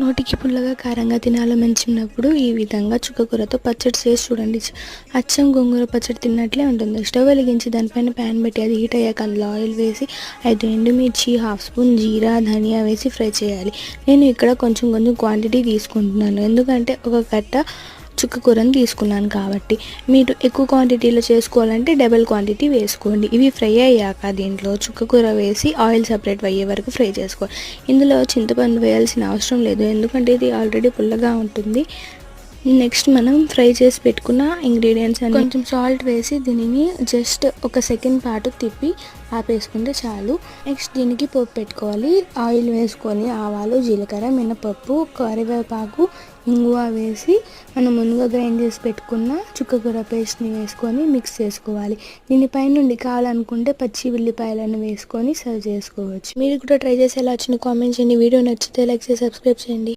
నోటికి పుల్లగా కారంగా తినాలనిపించినప్పుడు ఈ విధంగా చుక్కకూరతో పచ్చడి చేసి చూడండి. అచ్చం గోంగూర పచ్చడి తిన్నట్లే ఉంటుంది. స్టవ్ వెలిగించి దానిపైన ప్యాన్ పెట్టి అది హీట్ అయ్యాక అందులో ఆయిల్ వేసి 5 ఎండుమిర్చి, హాఫ్ స్పూన్ జీరా, ధనియా వేసి ఫ్రై చేయాలి. నేను ఇక్కడ కొంచెం క్వాంటిటీ తీసుకుంటున్నాను, ఎందుకంటే ఒక కట్ట చుక్కకూరని తీసుకున్నాను కాబట్టి. మీరు ఎక్కువ క్వాంటిటీలో చేసుకోవాలంటే డబుల్ క్వాంటిటీ వేసుకోండి. ఇవి ఫ్రై అయ్యాక దీంట్లో చుక్కకూర వేసి ఆయిల్ సపరేట్ అయ్యే వరకు ఫ్రై చేసుకోవాలి. ఇందులో చింతపండు వేయాల్సిన అవసరం లేదు, ఎందుకంటే ఇది ఆల్రెడీ పుల్లగా ఉంటుంది. నెక్స్ట్ మనం ఫ్రై చేసి పెట్టుకున్న ఇంగ్రీడియంట్స్ అని కొంచెం సాల్ట్ వేసి దీనిని జస్ట్ ఒక సెకండ్ పాటు తిప్పి ఆపేసుకుంటే చాలు. నెక్స్ట్ దీనికి పోపు పెట్టుకోవాలి. ఆయిల్ వేసుకొని ఆవాలు, జీలకర్ర, మినపప్పు, కరివేపాకు, ఇంగువ వేసి మనం ముందుగా గ్రైండ్ చేసి పెట్టుకున్న చుక్కకూర పేస్ట్ని వేసుకొని మిక్స్ చేసుకోవాలి. దీనిపై నుండి కావాలనుకుంటే పచ్చి ఉల్లిపాయలను వేసుకొని సర్వ్ చేసుకోవచ్చు. మీరు కూడా ట్రై చేసి ఎలా వచ్చిన కామెంట్ చేయండి. వీడియో నచ్చితే లైక్ చేసి సబ్స్క్రైబ్ చేయండి.